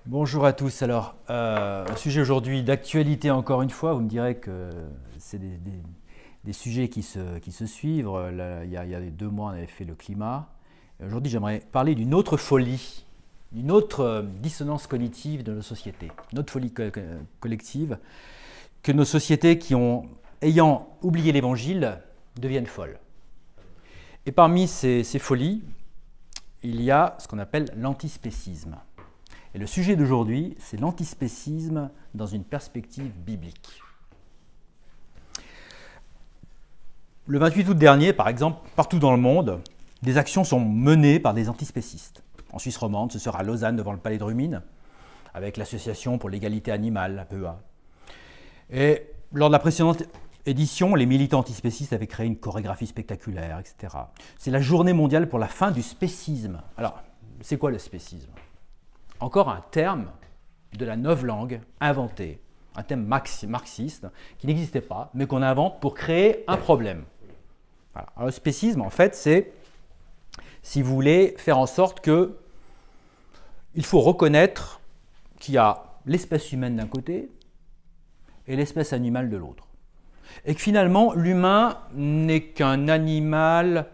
Bonjour à tous. Alors, un sujet aujourd'hui d'actualité encore une fois. Vous me direz que c'est des sujets qui se suivent. Là, il y a 2 mois, on avait fait le climat. Aujourd'hui, j'aimerais parler d'une autre folie, d'une autre dissonance cognitive de nos sociétés, une autre folie collective, que nos sociétés ayant oublié l'Évangile, deviennent folles. Et parmi ces folies, il y a ce qu'on appelle l'antispécisme. Et le sujet d'aujourd'hui, c'est l'antispécisme dans une perspective biblique. Le 28 août dernier, par exemple, partout dans le monde, des actions sont menées par des antispécistes. En Suisse romande, ce sera à Lausanne, devant le palais de Rumine, avec l'Association pour l'égalité animale, APEA. Et lors de la précédente édition, les militants antispécistes avaient créé une chorégraphie spectaculaire, etc. C'est la journée mondiale pour la fin du spécisme. Alors, c'est quoi le spécisme ? Encore un terme de la novlangue inventé, un terme marxiste qui n'existait pas, mais qu'on invente pour créer un problème. Voilà. Alors, le spécisme, en fait, c'est, si vous voulez, faire en sorte que il faut reconnaître qu'il y a l'espèce humaine d'un côté et l'espèce animale de l'autre. Et que finalement, l'humain n'est qu'un animal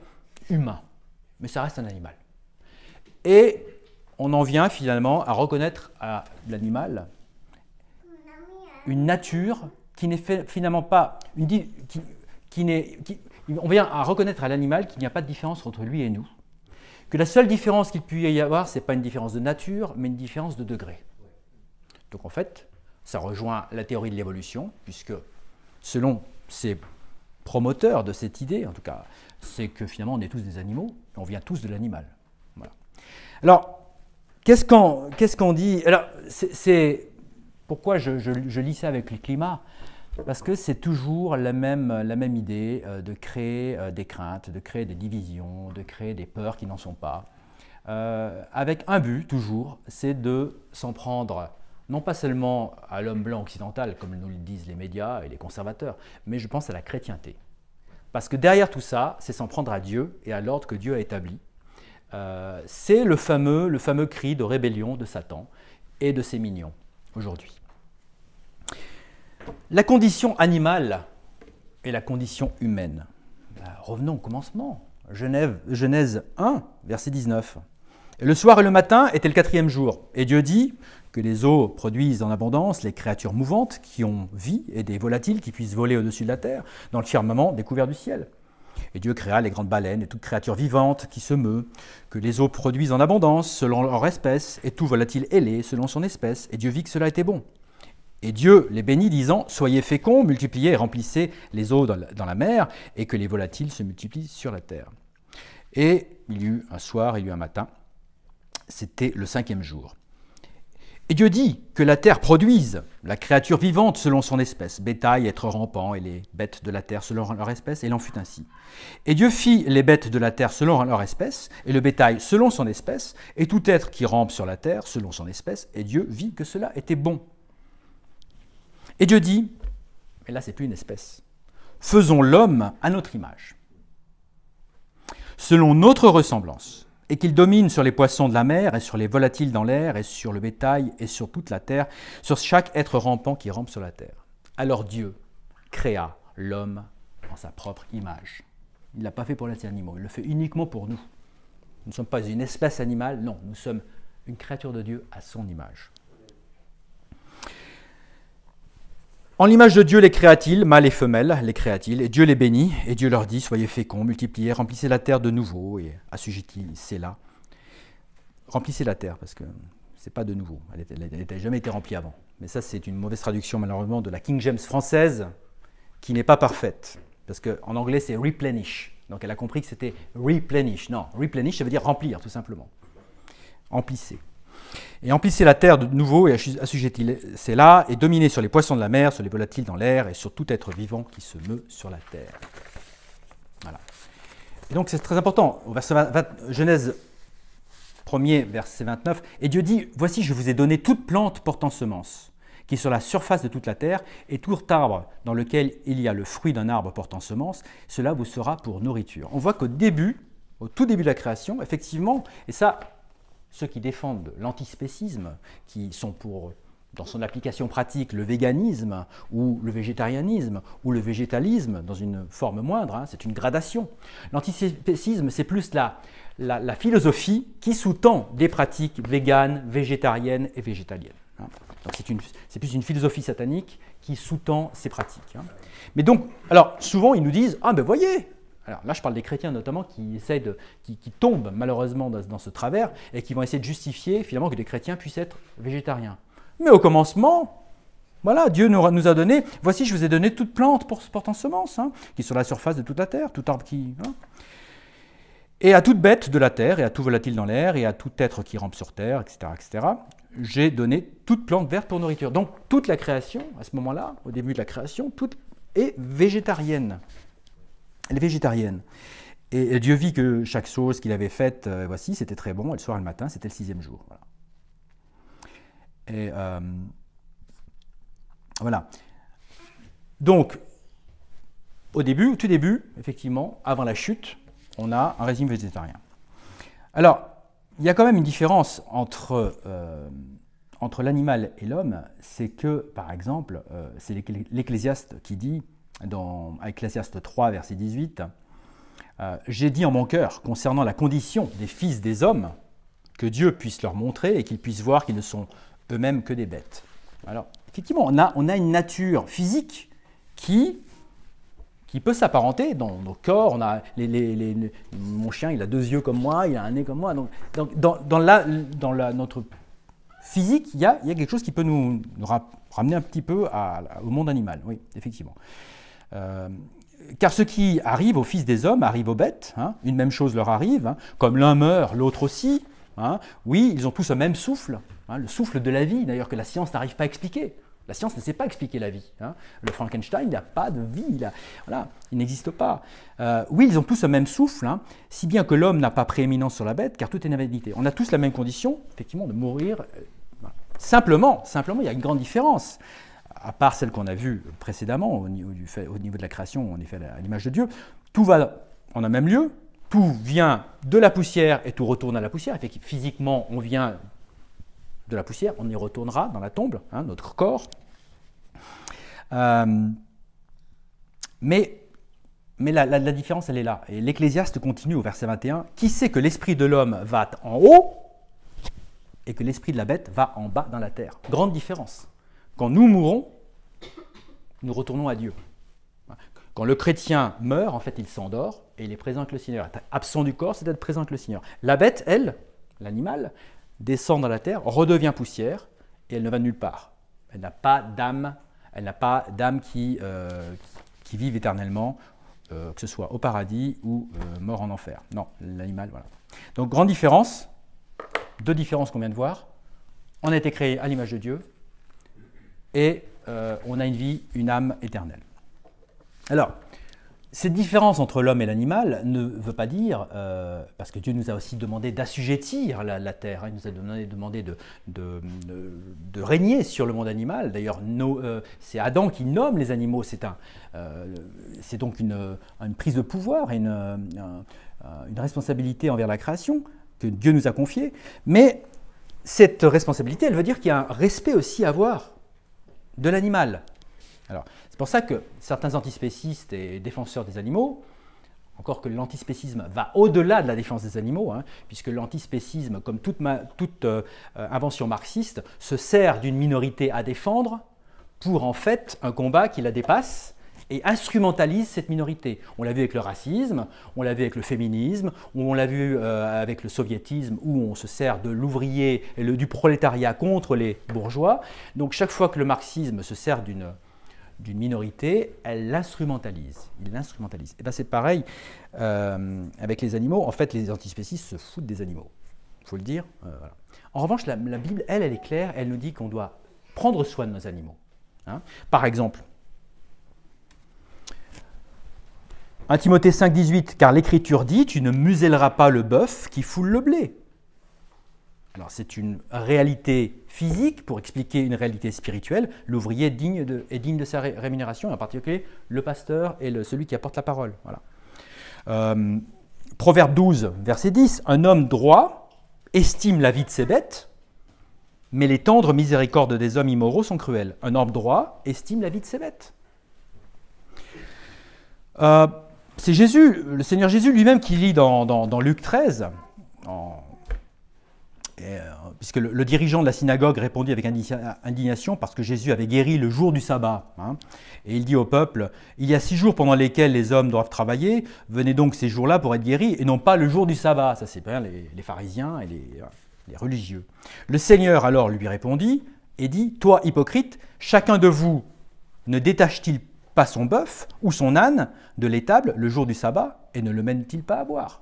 humain, mais ça reste un animal. Et on en vient finalement à reconnaître à l'animal une nature qui n'est finalement pas on vient à reconnaître à l'animal qu'il n'y a pas de différence entre lui et nous, que la seule différence qu'il puisse y avoir, ce n'est pas une différence de nature, mais une différence de degré. Donc en fait, ça rejoint la théorie de l'évolution, puisque selon ces promoteurs de cette idée, en tout cas, c'est que finalement on est tous des animaux, et on vient tous de l'animal. Voilà. Alors, qu'est-ce qu'on dit? Alors, pourquoi je lis ça avec le climat? Parce que c'est toujours la même idée de créer des craintes, de créer des divisions, de créer des peurs qui n'en sont pas. Avec un but, toujours, c'est de s'en prendre, non pas seulement à l'homme blanc occidental, comme nous le disent les médias et les conservateurs, mais je pense à la chrétienté. Parce que derrière tout ça, c'est s'en prendre à Dieu et à l'ordre que Dieu a établi. C'est le fameux cri de rébellion de Satan et de ses mignons aujourd'hui. La condition animale et la condition humaine. Revenons au commencement. Genèse 1, verset 19. Et le soir et le matin était le 4e jour. Et Dieu dit que les eaux produisent en abondance les créatures mouvantes qui ont vie et des volatiles qui puissent voler au-dessus de la terre dans le firmament découvert du ciel. Et Dieu créa les grandes baleines et toute créature vivante qui se meut, que les eaux produisent en abondance selon leur espèce, et tout volatile ailé selon son espèce. Et Dieu vit que cela était bon. Et Dieu les bénit, disant, soyez féconds, multipliez et remplissez les eaux dans la mer, et que les volatiles se multiplient sur la terre. Et il y eut un soir, il y eut un matin, c'était le 5e jour. Et Dieu dit que la terre produise la créature vivante selon son espèce, bétail, êtres rampants et les bêtes de la terre selon leur espèce, et il en fut ainsi. Et Dieu fit les bêtes de la terre selon leur espèce, et le bétail selon son espèce, et tout être qui rampe sur la terre selon son espèce, et Dieu vit que cela était bon. Et Dieu dit, mais là c'est plus une espèce, faisons l'homme à notre image, selon notre ressemblance, et qu'il domine sur les poissons de la mer, et sur les volatiles dans l'air, et sur le bétail, et sur toute la terre, sur chaque être rampant qui rampe sur la terre. Alors Dieu créa l'homme en sa propre image. Il ne l'a pas fait pour les animaux, il le fait uniquement pour nous. Nous ne sommes pas une espèce animale, non, nous sommes une créature de Dieu à son image. En l'image de Dieu les créa-t-il, mâles et femelles les créa-t-il, et Dieu les bénit, et Dieu leur dit, soyez féconds, multipliez, remplissez la terre de nouveau, et assujettissez-la. Remplissez la terre, parce que ce n'est pas de nouveau, elle n'avait jamais été remplie avant. Mais ça, c'est une mauvaise traduction, malheureusement, de la King James française, qui n'est pas parfaite, parce qu'en anglais, c'est replenish. Donc elle a compris que c'était replenish. Non, replenish, ça veut dire remplir, tout simplement. Remplissez. Et emplissez la terre de nouveau et assujettissez-la, et dominez sur les poissons de la mer, sur les volatiles dans l'air, et sur tout être vivant qui se meut sur la terre. Voilà. Et donc c'est très important. Au verset Genèse 1er, verset 29, et Dieu dit, voici, je vous ai donné toute plante portant semence, qui est sur la surface de toute la terre, et tout arbre dans lequel il y a le fruit d'un arbre portant semence, cela vous sera pour nourriture. On voit qu'au tout début de la création, effectivement, et ça, ceux qui défendent l'antispécisme, qui sont pour, dans son application pratique, le véganisme ou le végétarianisme ou le végétalisme, dans une forme moindre, hein, c'est une gradation. L'antispécisme, c'est plus la philosophie qui sous-tend des pratiques véganes, végétariennes et végétaliennes. Hein. Donc c'est plus une philosophie satanique qui sous-tend ces pratiques. Hein. Mais donc, alors souvent ils nous disent « Ah ben voyez !» Alors là je parle des chrétiens notamment qui tombent malheureusement dans ce travers et qui vont essayer de justifier finalement que les chrétiens puissent être végétariens. Mais au commencement, voilà, Dieu nous a donné, voici je vous ai donné toute plante portant semence, hein, qui est sur la surface de toute la terre, tout arbre qui... Hein. Et à toute bête de la terre, et à tout volatile dans l'air, et à tout être qui rampe sur terre, etc., j'ai donné toute plante verte pour nourriture. Donc toute la création, à ce moment-là, au début de la création, toute est végétarienne. Elle est végétarienne. Et Dieu vit que chaque chose qu'il avait faite, voici, c'était très bon, et le soir et le matin, c'était le 6e jour. Voilà. Et voilà. Donc, au tout début, effectivement, avant la chute, on a un régime végétarien. Alors, il y a quand même une différence entre l'animal et l'homme, c'est que, par exemple, c'est l'Ecclésiaste qui dit, dans Ecclésiaste 3, verset 18, « J'ai dit en mon cœur, concernant la condition des fils des hommes, que Dieu puisse leur montrer et qu'ils puissent voir qu'ils ne sont eux-mêmes que des bêtes. » Alors, effectivement, on a une nature physique qui peut s'apparenter dans nos corps. On a mon chien, il a 2 yeux comme moi, il a un nez comme moi. Donc dans notre physique, il y a quelque chose qui peut nous ramener un petit peu au monde animal. Oui, effectivement. Car ce qui arrive aux fils des hommes arrive aux bêtes. Hein, une même chose leur arrive. Hein, comme l'un meurt, l'autre aussi. Hein, oui, ils ont tous le même souffle. Hein, le souffle de la vie, d'ailleurs, que la science n'arrive pas à expliquer. La science ne sait pas expliquer la vie. Hein. Le Frankenstein, il n'a pas de vie, il n'existe pas. Oui, ils ont tous le même souffle, hein, si bien que l'homme n'a pas prééminence sur la bête, car tout est invalidité. On a tous la même condition, effectivement, de mourir. Voilà. Simplement, il y a une grande différence, à part celle qu'on a vue précédemment, au niveau de la création, en effet, à l'image de Dieu. Tout va en un même lieu, tout vient de la poussière et tout retourne à la poussière. Physiquement, on vient de la poussière, on y retournera dans la tombe, hein, notre corps. Mais la différence, elle est là. Et l'Ecclésiaste continue au verset 21. « Qui sait que l'esprit de l'homme va en haut et que l'esprit de la bête va en bas dans la terre ?» Grande différence. Quand nous mourons, nous retournons à Dieu. Quand le chrétien meurt, en fait, il s'endort et il est présent avec le Seigneur. Être absent du corps, c'est d'être présent avec le Seigneur. La bête, elle, l'animal, descend dans la terre, redevient poussière et elle ne va nulle part. Elle n'a pas d'âme, qui vive éternellement, que ce soit au paradis ou mort en enfer. Non, l'animal, voilà. Donc, grande différence, 2 différences qu'on vient de voir. On a été créé à l'image de Dieu et on a une vie, une âme éternelle. Alors, cette différence entre l'homme et l'animal ne veut pas dire, parce que Dieu nous a aussi demandé d'assujettir la terre, hein, il nous a demandé de régner sur le monde animal. D'ailleurs, c'est Adam qui nomme les animaux, c'est donc une prise de pouvoir et une responsabilité envers la création que Dieu nous a confiée. Mais cette responsabilité, elle veut dire qu'il y a un respect aussi à avoir de l'animal. Alors, c'est pour ça que certains antispécistes et défenseurs des animaux, encore que l'antispécisme va au-delà de la défense des animaux, hein, puisque l'antispécisme, comme toute invention marxiste, se sert d'une minorité à défendre pour en fait un combat qui la dépasse et instrumentalise cette minorité. On l'a vu avec le racisme, on l'a vu avec le féminisme, on l'a vu avec le soviétisme où on se sert de l'ouvrier et du prolétariat contre les bourgeois. Donc chaque fois que le marxisme se sert d'une minorité, elle l'instrumentalise. Il l'instrumentalise. Et bien c'est pareil avec les animaux. En fait, les antispécistes se foutent des animaux. Il faut le dire. Voilà. En revanche, la Bible, elle est claire. Elle nous dit qu'on doit prendre soin de nos animaux. Hein. Par exemple, 1 Timothée 5, 18, car l'Écriture dit « Tu ne muselleras pas le bœuf qui foule le blé ». Alors c'est une réalité physique pour expliquer une réalité spirituelle. L'ouvrier est digne de sa rémunération, en particulier le pasteur et celui qui apporte la parole. Voilà. Proverbe 12, verset 10, un homme droit estime la vie de ses bêtes, mais les tendres miséricordes des hommes immoraux sont cruelles. Un homme droit estime la vie de ses bêtes. C'est Jésus, le Seigneur Jésus lui-même qui lit dans Luc 13, puisque le dirigeant de la synagogue répondit avec indignation parce que Jésus avait guéri le jour du sabbat. Et il dit au peuple, « Il y a 6 jours pendant lesquels les hommes doivent travailler, venez donc ces jours-là pour être guéris, et non pas le jour du sabbat. » Ça c'est bien les pharisiens et les religieux. Le Seigneur alors lui répondit et dit, « Toi, hypocrite, chacun de vous ne détache-t-il pas son bœuf ou son âne de l'étable le jour du sabbat et ne le mène-t-il pas à boire ?»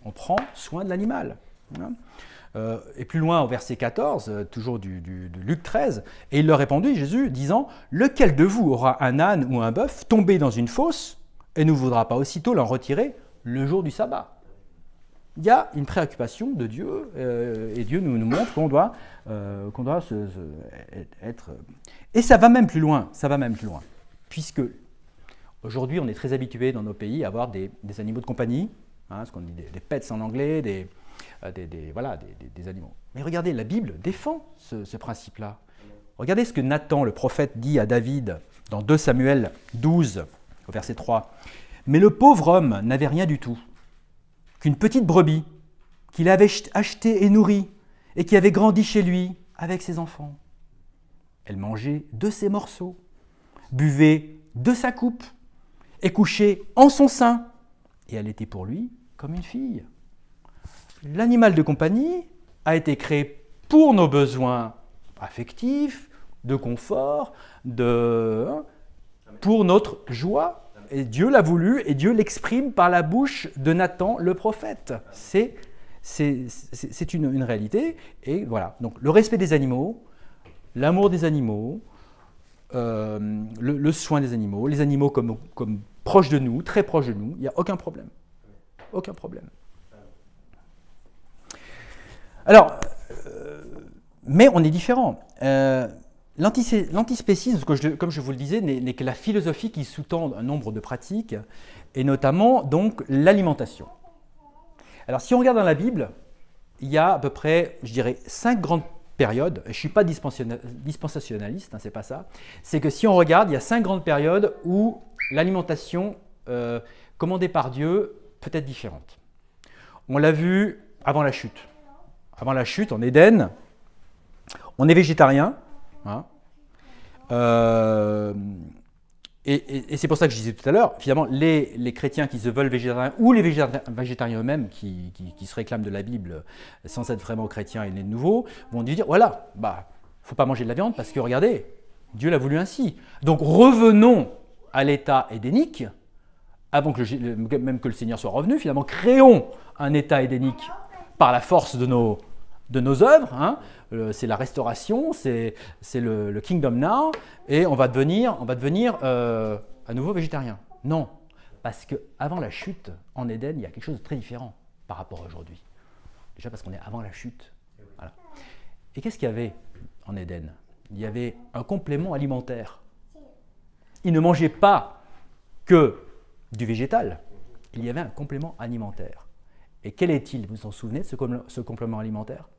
On prend soin de l'animal. Et plus loin, au verset 14, toujours de Luc 13, « Et il leur répondit, Jésus, disant, « Lequel de vous aura un âne ou un bœuf tombé dans une fosse et ne voudra pas aussitôt l'en retirer le jour du sabbat ?» Il y a une préoccupation de Dieu, et Dieu nous montre qu'on doit être... Et ça va même plus loin, puisque aujourd'hui, on est très habitué dans nos pays à avoir des animaux de compagnie, ce qu'on dit des pets en anglais, des animaux. Mais regardez, la Bible défend ce principe-là. Regardez ce que Nathan, le prophète, dit à David dans 2 Samuel 12, au verset 3. « Mais le pauvre homme n'avait rien du tout, qu'une petite brebis qu'il avait achetée et nourrie, et qui avait grandi chez lui avec ses enfants. Elle mangeait de ses morceaux, buvait de sa coupe, et couchait en son sein, et elle était pour lui comme une fille. » L'animal de compagnie a été créé pour nos besoins affectifs, de confort, pour notre joie. Et Dieu l'a voulu et Dieu l'exprime par la bouche de Nathan le prophète. C'est une réalité. Et voilà. Donc le respect des animaux, l'amour des animaux, le soin des animaux, les animaux comme proches de nous, très proches de nous, il n'y a aucun problème. Aucun problème. Alors, mais on est différent. L'antispécisme, comme je vous le disais, n'est que la philosophie qui sous-tend un nombre de pratiques, et notamment donc l'alimentation. Alors, si on regarde dans la Bible, il y a à peu près, je dirais, 5 grandes périodes. Je ne suis pas dispensationaliste, c'est pas ça. C'est que si on regarde, il y a 5 grandes périodes où l'alimentation commandée par Dieu peut être différente. On l'a vu avant la chute. Avant la chute, en Éden, on est végétarien. Et c'est pour ça que je disais tout à l'heure, finalement, les chrétiens qui se veulent végétariens, ou les végétariens eux-mêmes qui se réclament de la Bible sans être vraiment chrétiens et nés de nouveau, vont dire, voilà, il ne faut pas manger de la viande parce que, regardez, Dieu l'a voulu ainsi. Donc revenons à l'état édénique, avant même que le Seigneur soit revenu, finalement, créons un état édénique par la force de nos œuvres, c'est la restauration, c'est le Kingdom Now, et on va devenir à nouveau végétarien. Non, parce qu'avant la chute, en Éden, il y a quelque chose de très différent par rapport à aujourd'hui. Déjà parce qu'on est avant la chute. Voilà. Et qu'est-ce qu'il y avait en Éden? Il y avait un complément alimentaire. Ils ne mangeaient pas que du végétal, il y avait un complément alimentaire. Et quel est-il? Vous vous en souvenez de ce complément alimentaire?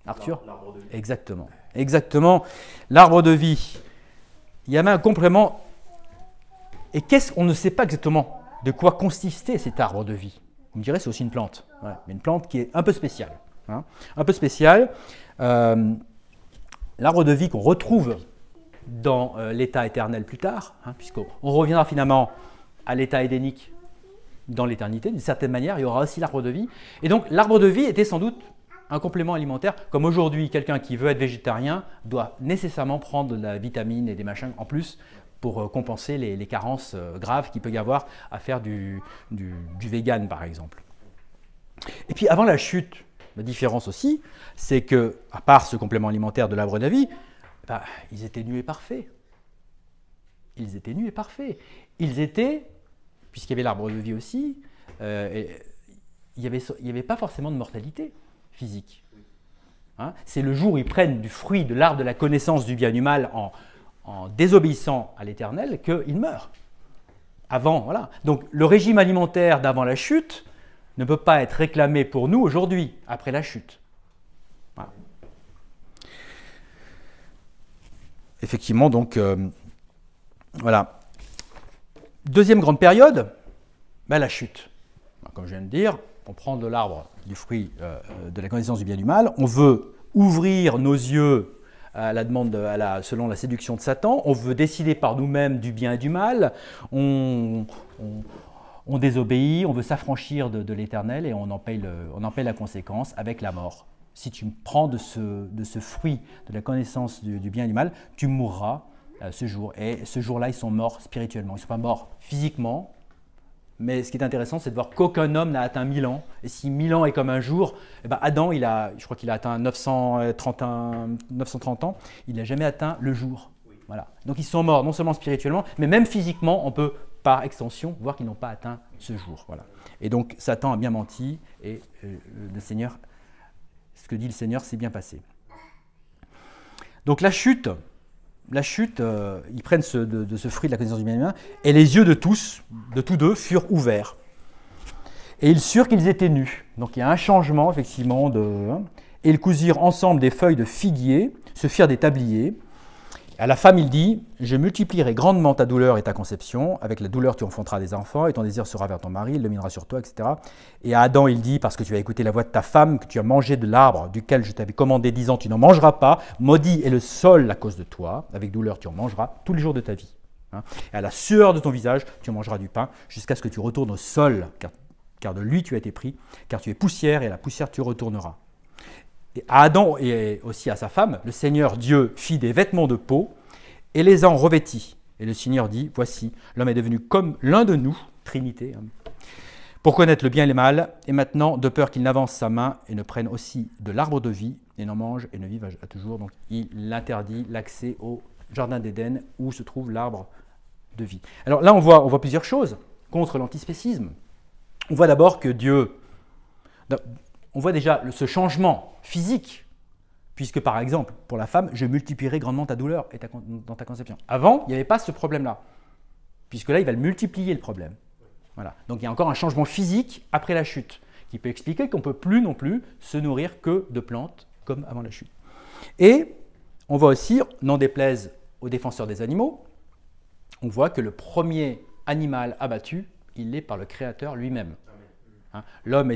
Arthur? L'arbre de vie. Exactement. Exactement. L'arbre de vie. Il y avait un complément. Et on ne sait pas exactement de quoi consistait cet arbre de vie. Vous me direz, c'est aussi une plante. Voilà. Mais une plante qui est un peu spéciale. Un peu spéciale. L'arbre de vie qu'on retrouve dans l'état éternel plus tard, puisqu'on reviendra finalement à l'état édénique dans l'éternité, d'une certaine manière, il y aura aussi l'arbre de vie. Et donc, l'arbre de vie était sans doute un complément alimentaire, comme aujourd'hui, quelqu'un qui veut être végétarien doit nécessairement prendre de la vitamine et des machins en plus pour compenser les carences graves qu'il peut y avoir à faire du vegan, par exemple. Et puis, avant la chute, la différence aussi, c'est que, à part ce complément alimentaire de l'arbre de la vie, ils étaient nus et parfaits. Ils étaient nus et parfaits. Ils étaient, puisqu'il y avait l'arbre de vie aussi, il n'y avait pas forcément de mortalité physique. C'est le jour où ils prennent du fruit de l'arbre de la connaissance du bien et du mal en désobéissant à l'Éternel qu'ils meurent. Avant, voilà. Donc le régime alimentaire d'avant la chute ne peut pas être réclamé pour nous aujourd'hui, après la chute. Voilà. Effectivement, donc, voilà. Deuxième grande période, la chute. Comme je viens de dire, on prend de l'arbre du fruit de la connaissance du bien et du mal, on veut ouvrir nos yeux à la demande, selon la séduction de Satan, on veut décider par nous-mêmes du bien et du mal, on désobéit, on veut s'affranchir de l'Éternel et on en paye la conséquence avec la mort. Si tu prends de ce fruit de la connaissance du bien et du mal, tu mourras ce jour. Et ce jour-là, ils sont morts spirituellement. Ils ne sont pas morts physiquement, mais ce qui est intéressant, c'est de voir qu'aucun homme n'a atteint 1000 ans. Et si 1000 ans est comme un jour, Adam, je crois qu'il a atteint 930 ans, il n'a jamais atteint le jour. Voilà. Donc ils sont morts non seulement spirituellement, mais même physiquement, on peut par extension voir qu'ils n'ont pas atteint ce jour. Voilà. Et donc Satan a bien menti et le Seigneur, ce que dit le Seigneur, s'est bien passé. Donc la chute, ils prennent de ce fruit de la connaissance du bien et du mal, et les yeux de tous deux, furent ouverts. Et ils surent qu'ils étaient nus. Donc il y a un changement, effectivement, et ils cousirent ensemble des feuilles de figuier, se firent des tabliers. À la femme, il dit « Je multiplierai grandement ta douleur et ta conception. Avec la douleur, tu enfanteras des enfants, et ton désir sera vers ton mari, il dominera sur toi, etc. » Et à Adam, il dit « Parce que tu as écouté la voix de ta femme, que tu as mangé de l'arbre duquel je t'avais commandé, disant « Tu n'en mangeras pas. Maudit est le sol à cause de toi. Avec douleur, tu en mangeras tous les jours de ta vie. Et à la sueur de ton visage, tu mangeras du pain, jusqu'à ce que tu retournes au sol, car de lui tu as été pris, car tu es poussière, et à la poussière tu retourneras. » Et à Adam et aussi à sa femme, le Seigneur Dieu fit des vêtements de peau et les en revêtit. Et le Seigneur dit, voici, l'homme est devenu comme l'un de nous, Trinité, pour connaître le bien et le mal, et maintenant, de peur qu'il n'avance sa main et ne prenne aussi de l'arbre de vie, et n'en mange et ne vive à toujours. Donc il interdit l'accès au jardin d'Éden où se trouve l'arbre de vie. Alors là, on voit plusieurs choses contre l'antispécisme. On voit d'abord que Dieu... On voit déjà ce changement physique, puisque par exemple, pour la femme, je multiplierai grandement ta douleur et dans ta conception. Avant, il n'y avait pas ce problème-là, puisque là, il va le multiplier le problème. Voilà. Donc il y a encore un changement physique après la chute, qui peut expliquer qu'on ne peut plus non plus se nourrir que de plantes comme avant la chute. Et on voit aussi, n'en déplaise aux défenseurs des animaux, on voit que le premier animal abattu, il l'est par le Créateur lui-même. L'homme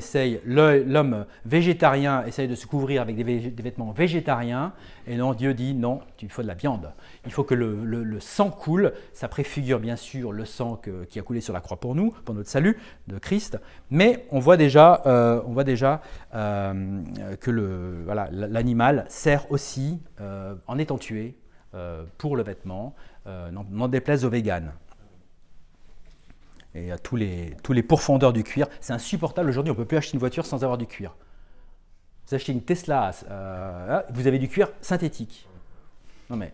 végétarien essaye de se couvrir avec des vêtements végétariens, et non, Dieu dit non, il faut de la viande. Il faut que le sang coule, ça préfigure bien sûr le sang qui a coulé sur la croix pour nous, pour notre salut de Christ, mais on voit déjà que l'animal sert aussi, en étant tué, pour le vêtement, n'en déplaise aux véganes. Et à tous les pourfendeurs du cuir. C'est insupportable. Aujourd'hui, on ne peut plus acheter une voiture sans avoir du cuir. Vous achetez une Tesla, vous avez du cuir synthétique. Non mais,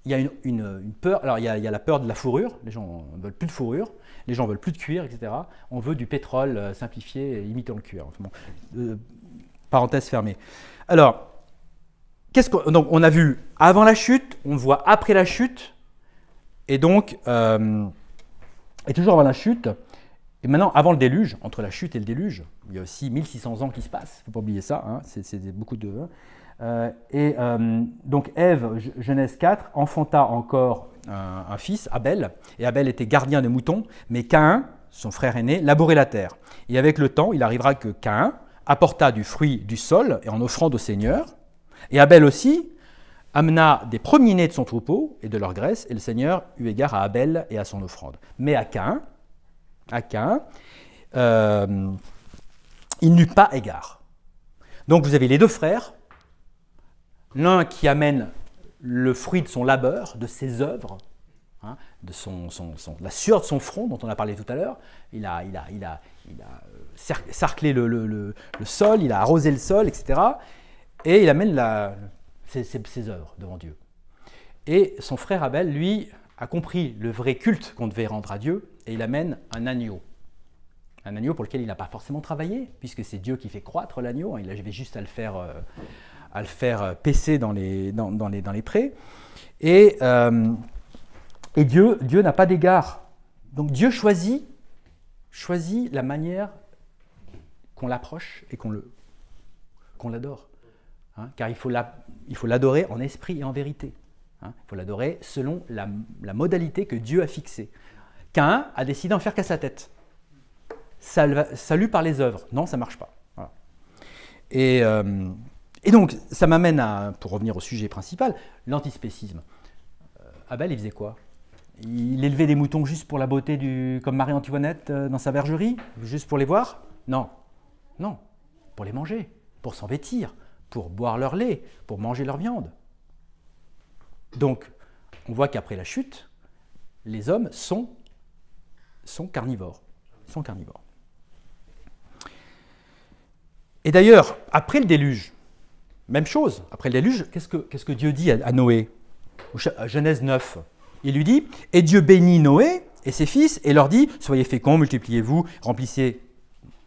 il y a une peur. Alors, il y a la peur de la fourrure. Les gens ne veulent plus de fourrure. Les gens ne veulent plus de cuir, etc. On veut du pétrole simplifié imitant le cuir. Enfin, bon, parenthèse fermée. Alors, donc, on a vu avant la chute, on voit après la chute. Et donc... Et toujours avant la chute, et maintenant avant le déluge, entre la chute et le déluge, il y a aussi 1600 ans qui se passent, il ne faut pas oublier ça, hein, c'est beaucoup de... donc Ève, Genèse 4, enfanta encore un fils, Abel, et Abel était gardien de moutons, mais Caïn, son frère aîné, labourait la terre. Et avec le temps, il arrivera que Caïn apporta du fruit du sol et en offrande au Seigneur, et Abel aussi amena des premiers-nés de son troupeau et de leur graisse, et le Seigneur eut égard à Abel et à son offrande. Mais à Caïn, il n'eut pas égard. Donc vous avez les deux frères, l'un qui amène le fruit de son labeur, de ses œuvres, hein, de la sueur de son front dont on a parlé tout à l'heure. Il a sarclé le sol, il a arrosé le sol, etc. Et il amène ses œuvres devant Dieu. Et son frère Abel, lui, a compris le vrai culte qu'on devait rendre à Dieu, et il amène un agneau. Un agneau pour lequel il n'a pas forcément travaillé, puisque c'est Dieu qui fait croître l'agneau, il avait juste à le faire paisser dans les prés. Et Dieu n'a pas d'égard. Donc Dieu choisit la manière qu'on l'approche et qu'on l'adore. Hein, car il faut l'adorer en esprit et en vérité. Hein, il faut l'adorer selon la modalité que Dieu a fixée. Caïn a décidé d'en faire qu'à sa tête. Salut par les œuvres. Non, ça ne marche pas. Voilà. Et donc, ça m'amène à, pour revenir au sujet principal, l'antispécisme. Abel, il faisait quoi? Il élevait des moutons juste pour la beauté, comme Marie-Antoinette dans sa bergerie, juste pour les voir? Non, non, pour les manger, pour s'en vêtir, pour boire leur lait, pour manger leur viande. Donc, on voit qu'après la chute, les hommes sont carnivores. Et d'ailleurs, après le déluge, même chose, après le déluge, qu'est-ce que Dieu dit à Noé? Genèse 9, il lui dit « Et Dieu bénit Noé et ses fils et leur dit « Soyez féconds, multipliez-vous, remplissez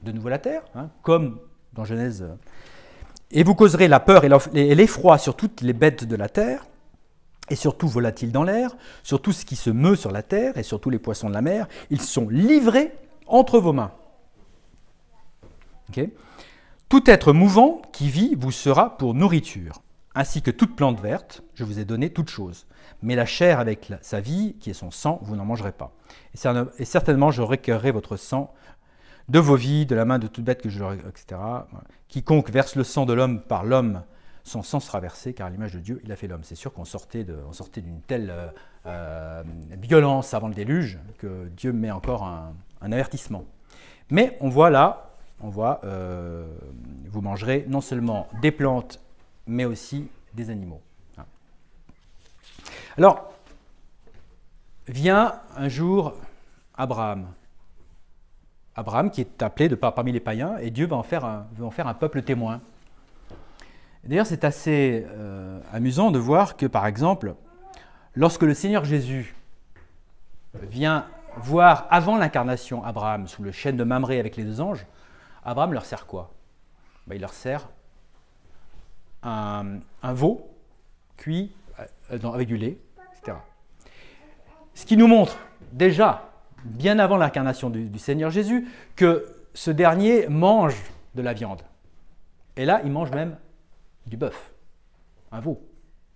de nouveau la terre, hein, comme dans Genèse. Et vous causerez la peur et l'effroi sur toutes les bêtes de la terre, et sur tout volatile dans l'air, sur tout ce qui se meut sur la terre et sur tous les poissons de la mer. Ils sont livrés entre vos mains. Okay. Tout être mouvant qui vit vous sera pour nourriture. Ainsi que toute plante verte, je vous ai donné toute chose. Mais la chair avec sa vie, qui est son sang, vous n'en mangerez pas. Et certainement, je recueillerai votre sang de vos vies, de la main de toute bête que je leur... etc. Quiconque verse le sang de l'homme par l'homme, son sang sera versé, car à l'image de Dieu, il a fait l'homme. C'est sûr qu'on sortait d'une telle violence avant le déluge que Dieu met encore un avertissement. Mais on voit là, vous mangerez non seulement des plantes, mais aussi des animaux. Alors, vient un jour Abraham. Abraham qui est appelé parmi les païens, et Dieu veut en faire un peuple témoin. D'ailleurs, c'est assez amusant de voir que, par exemple, lorsque le Seigneur Jésus vient voir avant l'incarnation Abraham sous le chêne de Mamré avec les deux anges, Abraham leur sert quoi? Il leur sert un veau cuit avec du lait, etc. Ce qui nous montre déjà, bien avant l'incarnation du Seigneur Jésus, que ce dernier mange de la viande. Et là, il mange même du bœuf, un veau.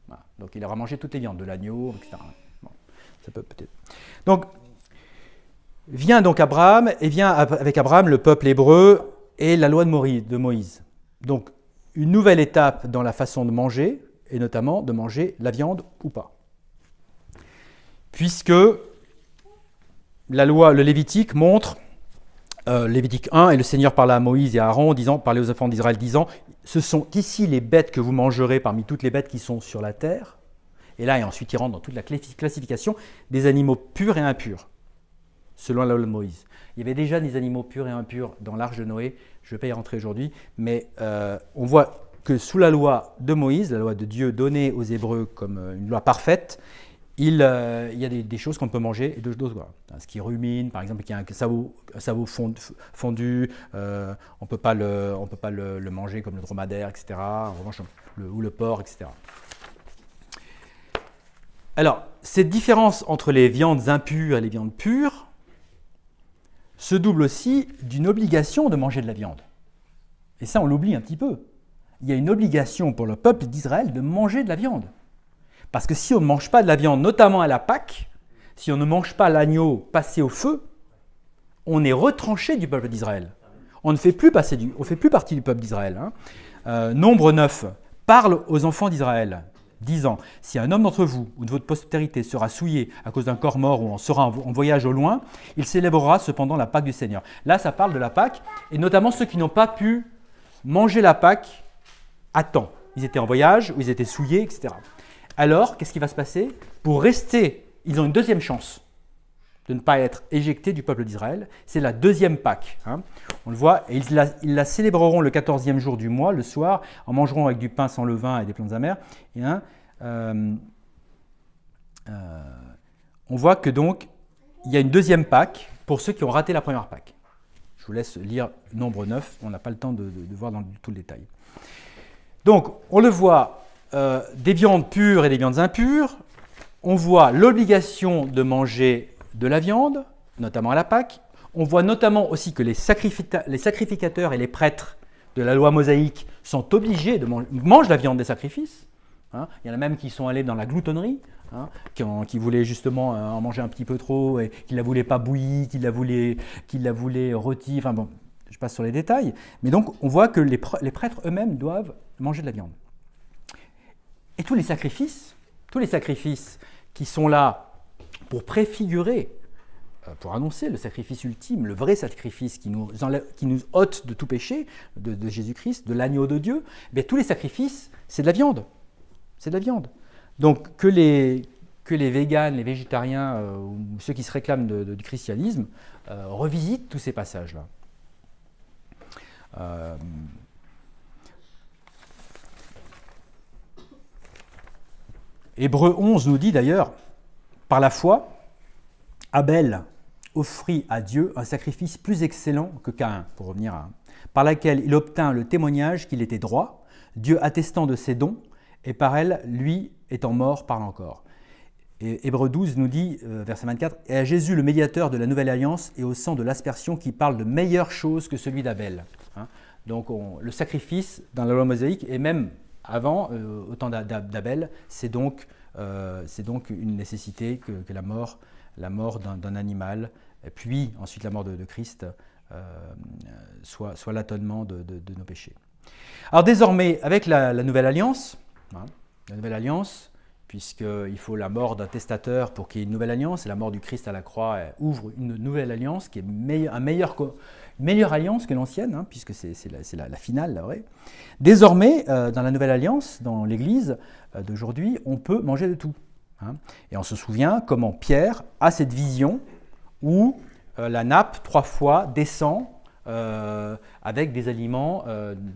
Voilà. Donc il aura mangé toutes les viandes, de l'agneau, etc. Bon, ça peut peut-être. Donc, vient donc Abraham, et vient avec Abraham le peuple hébreu et la loi de Moïse. Donc, une nouvelle étape dans la façon de manger, et notamment de manger la viande ou pas. Puisque la loi, le Lévitique montre, Lévitique 1, et le Seigneur parla à Moïse et à Aaron, parlait aux enfants d'Israël, disant, ce sont ici les bêtes que vous mangerez parmi toutes les bêtes qui sont sur la terre. Et là, et ensuite, il rentre dans toute la classification des animaux purs et impurs, selon la loi de Moïse. Il y avait déjà des animaux purs et impurs dans l'arche de Noé, je ne vais pas y rentrer aujourd'hui, mais on voit que sous la loi de Moïse, la loi de Dieu donnée aux Hébreux comme une loi parfaite, il y a des choses qu'on peut manger et d'autres, voilà. Ce qui rumine, par exemple, qui a un sabot fondu, on ne peut pas le manger comme le dromadaire, etc. En revanche, ou le porc, etc. Alors, cette différence entre les viandes impures et les viandes pures se double aussi d'une obligation de manger de la viande. Et ça, on l'oublie un petit peu. Il y a une obligation pour le peuple d'Israël de manger de la viande. Parce que si on ne mange pas de la viande, notamment à la Pâque, si on ne mange pas l'agneau passé au feu, on est retranché du peuple d'Israël. On ne fait plus partie du peuple d'Israël. Hein. Nombre 9 parle aux enfants d'Israël, disant « Si un homme d'entre vous ou de votre postérité sera souillé à cause d'un corps mort ou en sera en voyage au loin, il célébrera cependant la Pâque du Seigneur. » Là, ça parle de la Pâque, et notamment ceux qui n'ont pas pu manger la Pâque à temps. Ils étaient en voyage, ou ils étaient souillés, etc. Alors, qu'est-ce qui va se passer? Pour rester, ils ont une deuxième chance de ne pas être éjectés du peuple d'Israël. C'est la deuxième Pâque. Hein. On le voit, et ils la célébreront le 14e jour du mois, le soir, en mangeront avec du pain sans levain et des plantes amères. Et, on voit que donc, il y a une deuxième Pâque pour ceux qui ont raté la première Pâque. Je vous laisse lire Nombre 9, on n'a pas le temps de voir dans tout le détail. Donc, on le voit, des viandes pures et des viandes impures. On voit l'obligation de manger de la viande, notamment à la Pâque. On voit notamment aussi que les sacrificateurs et les prêtres de la loi mosaïque sont obligés de manger la viande des sacrifices. Hein. Il y en a même qui sont allés dans la gloutonnerie, hein, qui voulaient justement en manger un petit peu trop et qui ne la voulaient pas bouillie, qui la voulaient rôtie. Enfin bon, je passe sur les détails. Mais donc, on voit que les prêtres eux-mêmes doivent manger de la viande. Et tous les sacrifices qui sont là pour préfigurer, pour annoncer le sacrifice ultime, le vrai sacrifice qui nous ôte de tout péché, de Jésus-Christ, de l'agneau de Dieu, bien, tous les sacrifices, c'est de la viande. C'est de la viande. Donc que les véganes, les végétariens, ou ceux qui se réclament du christianisme, revisitent tous ces passages-là. Hébreux 11 nous dit d'ailleurs, par la foi, Abel offrit à Dieu un sacrifice plus excellent que Caïn, pour revenir à par laquelle il obtint le témoignage qu'il était droit, Dieu attestant de ses dons, et par elle, lui étant mort, parle encore. Et Hébreux 12 nous dit, verset 24, « Et à Jésus, le médiateur de la nouvelle alliance, et au sang de l'aspersion qui parle de meilleures choses que celui d'Abel. Hein. Donc le sacrifice dans la loi mosaïque, et même avant, au temps d'Abel, c'est donc une nécessité que la mort d'un animal, et puis ensuite la mort de Christ, soit l'atonement de nos péchés. Alors désormais, avec la nouvelle alliance, puisqu'il faut la mort d'un testateur pour qu'il y ait une nouvelle alliance, et la mort du Christ à la croix ouvre une nouvelle alliance qui est une meilleure alliance que l'ancienne, hein, puisque c'est la finale, la vraie. Désormais, dans la nouvelle alliance, dans l'Église d'aujourd'hui, on peut manger de tout. Hein. Et on se souvient comment Pierre a cette vision où la nappe 3 fois descend avec des aliments,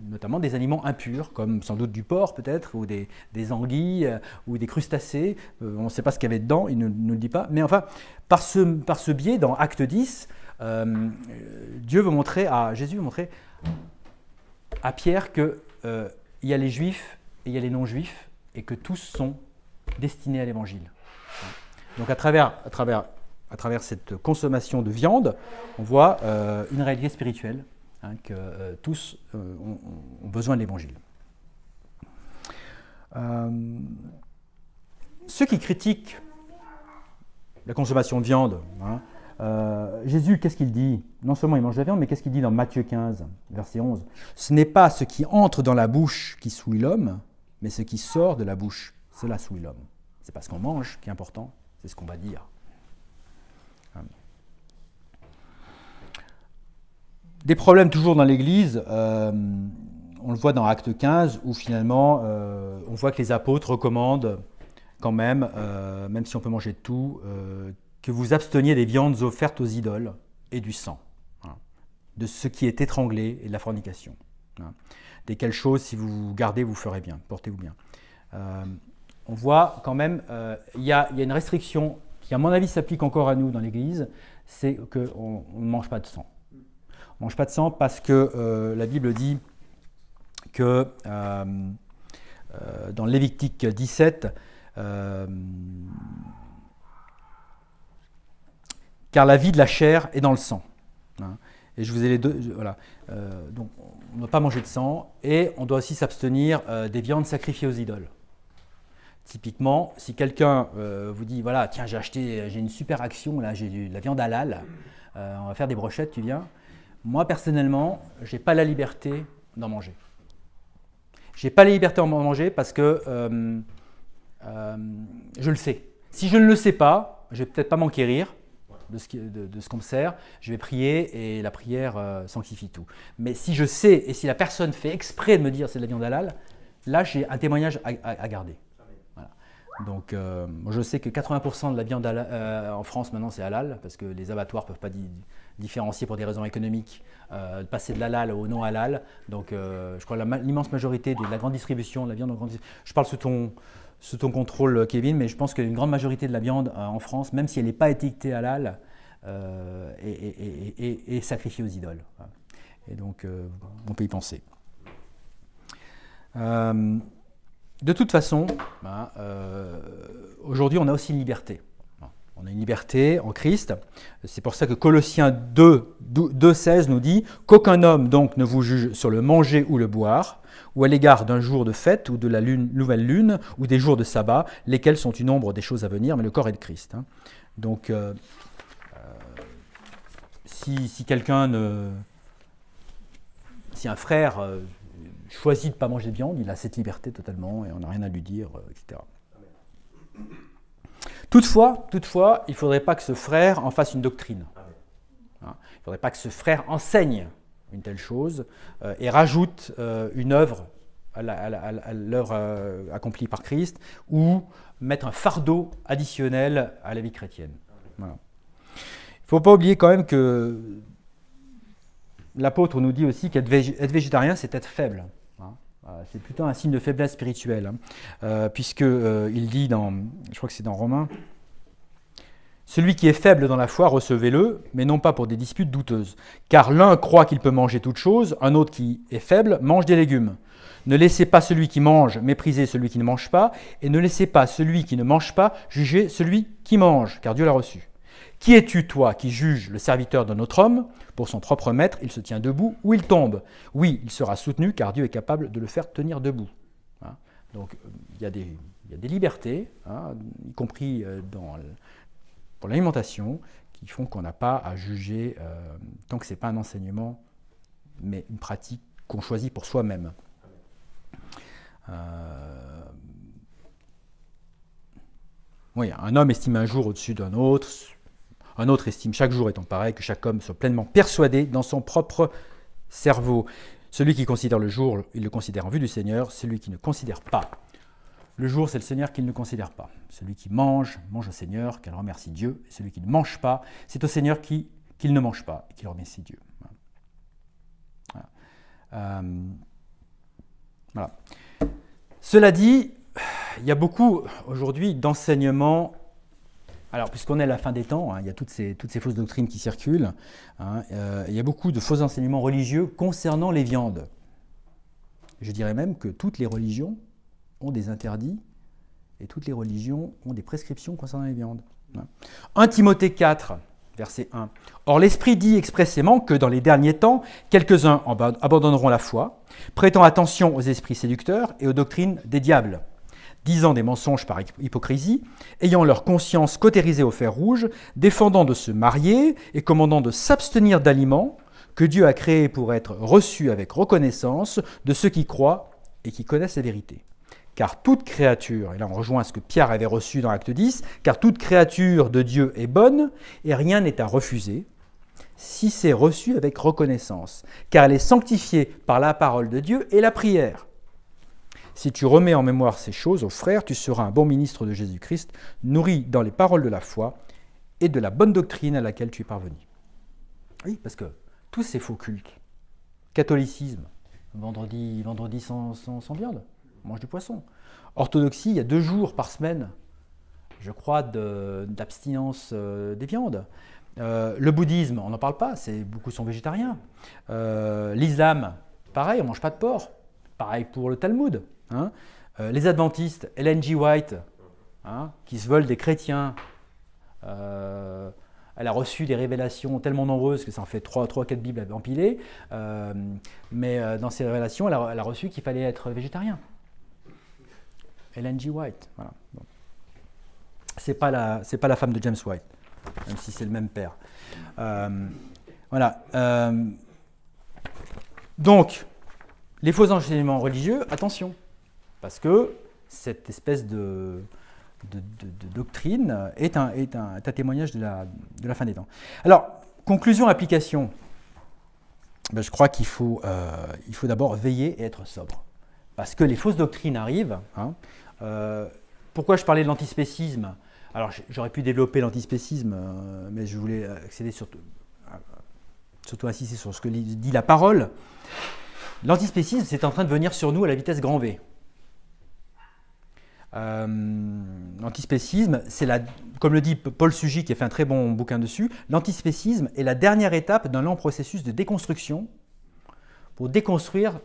notamment des aliments impurs, comme sans doute du porc peut-être, ou des anguilles, ou des crustacés. On ne sait pas ce qu'il y avait dedans, il ne nous le dit pas. Mais enfin, par ce biais, dans Acte 10, Jésus veut montrer à Pierre qu'il y a les juifs et il y a les non-juifs, et que tous sont destinés à l'évangile. Donc à travers cette consommation de viande, on voit une réalité spirituelle, hein, que tous ont besoin de l'évangile. Ceux qui critiquent la consommation de viande, hein, Jésus, qu'est-ce qu'il dit? Non seulement il mange la viande, mais qu'est-ce qu'il dit dans Matthieu 15, verset 11? Ce n'est pas ce qui entre dans la bouche qui souille l'homme, mais ce qui sort de la bouche, cela souille l'homme. Ce n'est pas ce qu'on mange qui est important, c'est ce qu'on va dire. Des problèmes toujours dans l'Église, on le voit dans Acte 15, où finalement on voit que les apôtres recommandent quand même, même si on peut manger de tout, que vous absteniez des viandes offertes aux idoles et du sang, hein, de ce qui est étranglé et de la fornication. Hein, desquelles choses, si vous gardez, vous ferez bien, portez-vous bien. On voit quand même, il y a une restriction qui, à mon avis, s'applique encore à nous dans l'Église, c'est qu'on ne mange pas de sang. On ne mange pas de sang parce que la Bible dit que dans Lévitique 17, car la vie de la chair est dans le sang. Hein. Et je vous ai les deux. Voilà. Donc, on ne doit pas manger de sang et on doit aussi s'abstenir des viandes sacrifiées aux idoles. Typiquement, si quelqu'un vous dit, voilà, tiens, j'ai une super action, là, j'ai de la viande halal, on va faire des brochettes, tu viens. Moi, personnellement, je n'ai pas la liberté d'en manger. Je n'ai pas la liberté d'en manger parce que je le sais. Si je ne le sais pas, je ne vais peut-être pas m'enquérir de ce qu'on me sert, je vais prier et la prière sanctifie tout. Mais si je sais et si la personne fait exprès de me dire c'est de la viande halal, là j'ai un témoignage à garder. Voilà. Donc moi je sais que 80% de la viande en France maintenant c'est halal parce que les abattoirs ne peuvent pas différencier pour des raisons économiques, passer de l'halal au non halal. Donc je crois que l'immense majorité de la grande distribution, de la viande en grande distribution, je parle sous ton contrôle, Kevin, mais je pense qu'une grande majorité de la viande en France, même si elle n'est pas étiquetée halal, est sacrifiée aux idoles. Et donc, on peut y penser. De toute façon, aujourd'hui, on a aussi une liberté. On a une liberté en Christ. C'est pour ça que Colossiens 2,16 nous dit « Qu'aucun homme donc ne vous juge sur le manger ou le boire, ou à l'égard d'un jour de fête ou de la nouvelle lune, ou des jours de sabbat, lesquels sont une ombre des choses à venir, mais le corps est de Christ. » Donc, si quelqu'un ne... Si un frère choisit de ne pas manger de viande, il a cette liberté totalement et on n'a rien à lui dire, etc. Toutefois, il ne faudrait pas que ce frère en fasse une doctrine. Il ne faudrait pas que ce frère enseigne une telle chose et rajoute une œuvre à l'œuvre accomplie par Christ ou mettre un fardeau additionnel à la vie chrétienne. Voilà. Il ne faut pas oublier quand même que l'apôtre nous dit aussi qu'être végétarien, c'est être faible. C'est plutôt un signe de faiblesse spirituelle, puisqu'il dit, je crois que c'est dans Romains, « Celui qui est faible dans la foi, recevez-le, mais non pas pour des disputes douteuses. Car l'un croit qu'il peut manger toute chose, un autre qui est faible mange des légumes. Ne laissez pas celui qui mange mépriser celui qui ne mange pas, et ne laissez pas celui qui ne mange pas juger celui qui mange, car Dieu l'a reçu. Qui es-tu, toi, qui juges le serviteur d'un autre homme? Pour son propre maître, il se tient debout ou il tombe. Oui, il sera soutenu, car Dieu est capable de le faire tenir debout. » Donc, il y a des libertés, y compris pour l'alimentation, qui font qu'on n'a pas à juger, tant que ce n'est pas un enseignement, mais une pratique qu'on choisit pour soi-même. Oui, un homme estime un jour au-dessus d'un autre. Un autre estime chaque jour étant pareil, que chaque homme soit pleinement persuadé dans son propre cerveau. Celui qui considère le jour, il le considère en vue du Seigneur. Celui qui ne considère pas le jour, c'est le Seigneur qui ne le considère pas. Celui qui mange, mange au Seigneur, qu'elle remercie Dieu. Et celui qui ne mange pas, c'est au Seigneur qu'il ne mange pas et qu'il remercie Dieu. Voilà. Cela dit, il y a beaucoup aujourd'hui d'enseignements. Alors, puisqu'on est à la fin des temps, il y a toutes ces fausses doctrines qui circulent. Il y a beaucoup de faux enseignements religieux concernant les viandes. Je dirais même que toutes les religions ont des interdits et toutes les religions ont des prescriptions concernant les viandes. 1 Timothée 4, verset 1. « Or, l'Esprit dit expressément que dans les derniers temps, quelques-uns abandonneront la foi, prêtant attention aux esprits séducteurs et aux doctrines des diables, disant des mensonges par hypocrisie, ayant leur conscience cautérisée au fer rouge, défendant de se marier et commandant de s'abstenir d'aliments que Dieu a créés pour être reçus avec reconnaissance de ceux qui croient et qui connaissent la vérité. Car toute créature, et là on rejoint ce que Pierre avait reçu dans Acte 10, car toute créature de Dieu est bonne et rien n'est à refuser, si c'est reçu avec reconnaissance, car elle est sanctifiée par la parole de Dieu et la prière. Si tu remets en mémoire ces choses aux frères, tu seras un bon ministre de Jésus-Christ, nourri dans les paroles de la foi et de la bonne doctrine à laquelle tu es parvenu. » Oui, parce que tous ces faux cultes, catholicisme, vendredi sans viande, on mange du poisson. Orthodoxie, il y a 2 jours par semaine, je crois, d'abstinence des viandes. Le bouddhisme, on n'en parle pas, beaucoup sont végétariens. L'islam, pareil, on ne mange pas de porc. Pareil pour le Talmud. Les adventistes, Ellen G. White, qui se veulent des chrétiens, elle a reçu des révélations tellement nombreuses que ça en fait 3-4 Bibles empilées, mais dans ces révélations, elle a reçu qu'il fallait être végétarien. Ellen G. White, voilà. Bon. C'est pas la femme de James White, même si c'est le même père. Voilà. Donc, les faux enseignements religieux, attention, parce que cette espèce de doctrine est un témoignage de la fin des temps. Alors, conclusion, application. Ben, je crois qu'il faut d'abord veiller et être sobre. Parce que les fausses doctrines arrivent. Pourquoi je parlais de l'antispécisme? Alors, j'aurais pu développer l'antispécisme, mais je voulais accéder surtout insister sur ce que dit la parole. L'antispécisme, c'est en train de venir sur nous à la vitesse grand V. L'antispécisme, comme le dit Paul Sugy, qui a fait un très bon bouquin dessus, l'antispécisme est la dernière étape d'un lent processus de déconstruction pour déconstruire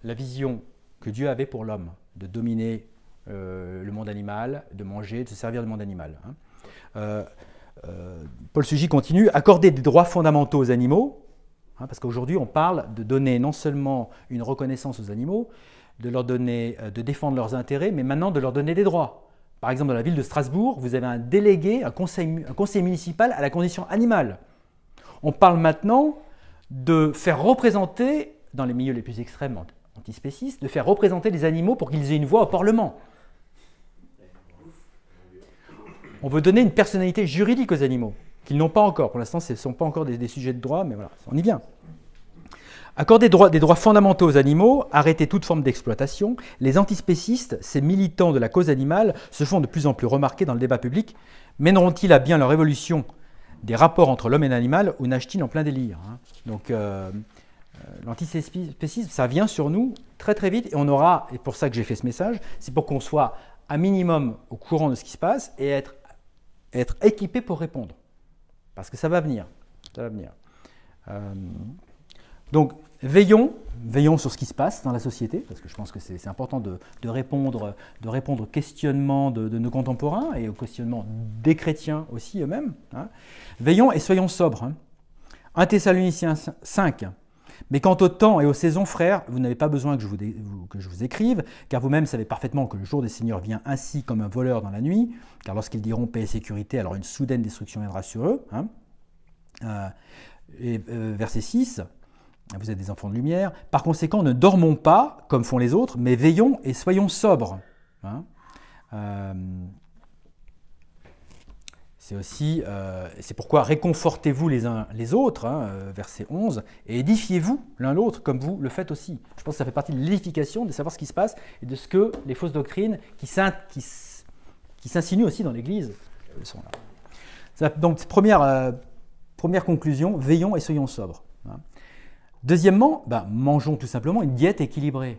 la vision que Dieu avait pour l'homme, de dominer le monde animal, de manger, de se servir du monde animal. Paul Sugy continue, accorder des droits fondamentaux aux animaux, parce qu'aujourd'hui on parle de donner non seulement une reconnaissance aux animaux, de leur donner, de défendre leurs intérêts, mais maintenant de leur donner des droits. Par exemple, dans la ville de Strasbourg, vous avez un délégué, un conseiller municipal à la condition animale. On parle maintenant de faire représenter, dans les milieux les plus extrêmes antispécistes, de faire représenter les animaux pour qu'ils aient une voix au Parlement. On veut donner une personnalité juridique aux animaux, qu'ils n'ont pas encore. Pour l'instant, ce ne sont pas encore des sujets de droit, mais voilà, on y vient. Accorder des droits fondamentaux aux animaux, arrêter toute forme d'exploitation, les antispécistes, ces militants de la cause animale, se font de plus en plus remarquer dans le débat public. Mèneront-ils à bien leur évolution des rapports entre l'homme et l'animal ou nagent-ils en plein délire? Donc, l'antispécisme, ça vient sur nous très très vite et on aura, et pour ça que j'ai fait ce message, c'est pour qu'on soit un minimum au courant de ce qui se passe et être équipé pour répondre. Parce que ça va venir. Ça va venir. Donc, veillons sur ce qui se passe dans la société, parce que je pense que c'est important de répondre aux questionnements de nos contemporains et aux questionnements des chrétiens aussi eux-mêmes. Veillons et soyons sobres. 1 Thessaloniciens 5. Mais quant au temps et aux saisons, frères, vous n'avez pas besoin que je vous écrive, car vous-même savez parfaitement que le jour des Seigneurs vient ainsi comme un voleur dans la nuit, car lorsqu'ils diront paix et sécurité, alors une soudaine destruction viendra sur eux. Verset 6, vous êtes des enfants de lumière. Par conséquent, ne dormons pas comme font les autres, mais veillons et soyons sobres. C'est aussi, c'est pourquoi réconfortez-vous les uns les autres, verset 11, et édifiez-vous l'un l'autre comme vous le faites aussi. Je pense que ça fait partie de l'édification, de savoir ce qui se passe et de ce que les fausses doctrines qui s'insinuent aussi dans l'Église sont là. Donc, première conclusion, veillons et soyons sobres. Deuxièmement, mangeons tout simplement une diète équilibrée.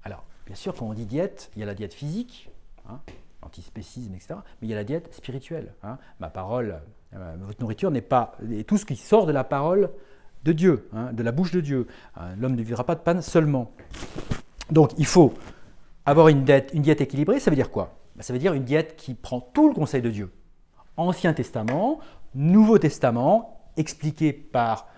Alors, bien sûr, quand on dit diète, il y a la diète physique, antispécisme, etc. Mais il y a la diète spirituelle. Ma parole, votre nourriture n'est pas... Et tout ce qui sort de la parole de Dieu, de la bouche de Dieu. L'homme ne vivra pas de pain seulement. Donc, il faut avoir une diète équilibrée. Ça veut dire quoi? Ça veut dire une diète qui prend tout le conseil de Dieu. Ancien Testament, Nouveau Testament, expliqué par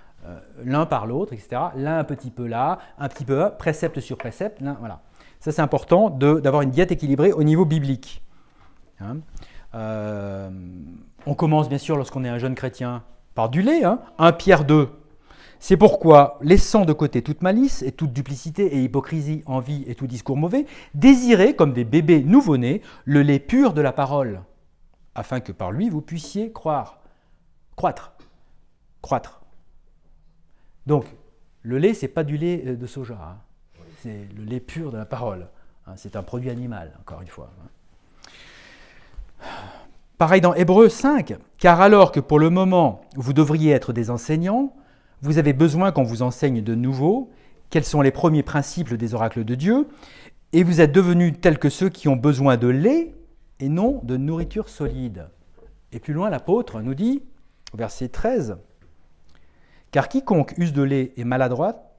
l'un par l'autre, etc. L'un un petit peu là, un petit peu là, précepte sur précepte. Voilà. Ça, c'est important d'avoir une diète équilibrée au niveau biblique. On commence bien sûr lorsqu'on est un jeune chrétien par du lait, 1 Pierre 2. C'est pourquoi, laissant de côté toute malice et toute duplicité et hypocrisie, envie et tout discours mauvais, désirez comme des bébés nouveau-nés le lait pur de la parole, afin que par lui vous puissiez croître. Donc, le lait, ce n'est pas du lait de soja, c'est le lait pur de la parole. C'est un produit animal, encore une fois. Pareil dans Hébreux 5, car alors que pour le moment, vous devriez être des enseignants, vous avez besoin qu'on vous enseigne de nouveau quels sont les premiers principes des oracles de Dieu, et vous êtes devenus tels que ceux qui ont besoin de lait et non de nourriture solide. Et plus loin, l'apôtre nous dit, au verset 13, « Car quiconque use de lait est maladroit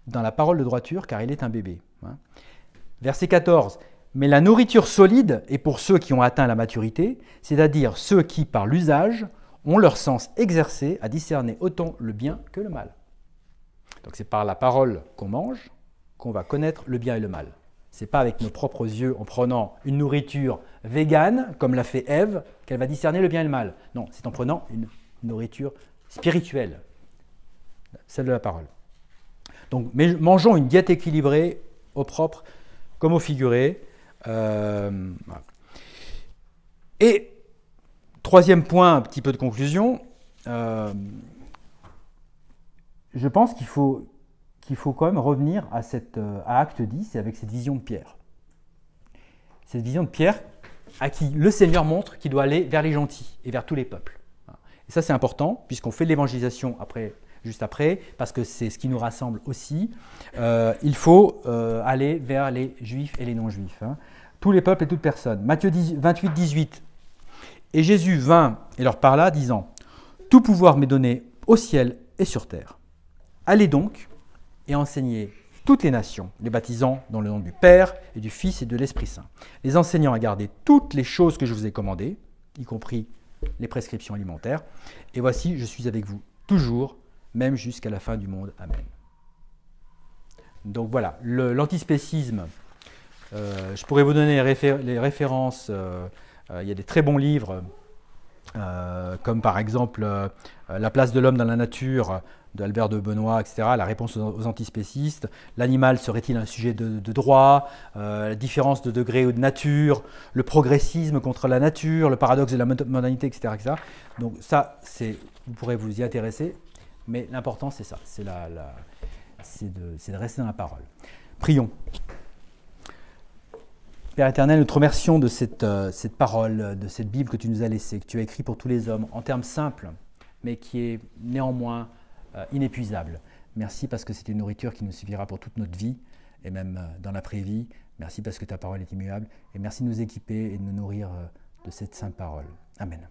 dans la parole de droiture, car il est un bébé. » Verset 14, « Mais la nourriture solide est pour ceux qui ont atteint la maturité, c'est-à-dire ceux qui, par l'usage, ont leur sens exercé à discerner autant le bien que le mal. » Donc c'est par la parole qu'on mange qu'on va connaître le bien et le mal. Ce n'est pas avec nos propres yeux, en prenant une nourriture végane, comme l'a fait Ève, qu'elle va discerner le bien et le mal. Non, c'est en prenant une nourriture spirituelle, celle de la parole. Donc, mangeons une diète équilibrée, au propre comme au figuré. Voilà. Et troisième point, un petit peu de conclusion, je pense qu'il faut quand même revenir à Acte 10 et avec cette vision de Pierre. Cette vision de Pierre à qui le Seigneur montre qu'il doit aller vers les gentils et vers tous les peuples. Et ça, c'est important, puisqu'on fait de l'évangélisation juste après, parce que c'est ce qui nous rassemble aussi. Il faut aller vers les juifs et les non-juifs. Tous les peuples et toutes personnes. Matthieu 28, 18. Et Jésus vint et leur parla, disant, « Tout pouvoir m'est donné au ciel et sur terre. Allez donc et enseignez toutes les nations, les baptisant dans le nom du Père et du Fils et de l'Esprit Saint, les enseignant à garder toutes les choses que je vous ai commandées, y compris les prescriptions alimentaires. Et voici, je suis avec vous toujours, même jusqu'à la fin du monde. Amen. Donc voilà, l'antispécisme, je pourrais vous donner les références, il y a des très bons livres, comme par exemple La place de l'homme dans la nature d'Albert de Benoît, etc., la réponse aux antispécistes, l'animal serait-il un sujet de droit, la différence de degré ou de nature, le progressisme contre la nature, le paradoxe de la modernité, etc. etc. Donc ça, vous pourrez vous y intéresser, mais l'important c'est ça, c'est de rester dans la parole. Prions. Père éternel, nous te remercions de cette parole, de cette Bible que tu nous as laissée, que tu as écrite pour tous les hommes, en termes simples, mais qui est néanmoins inépuisable. Merci parce que c'est une nourriture qui nous suffira pour toute notre vie, et même dans l'après-vie. Merci parce que ta parole est immuable, et merci de nous équiper et de nous nourrir de cette sainte parole. Amen.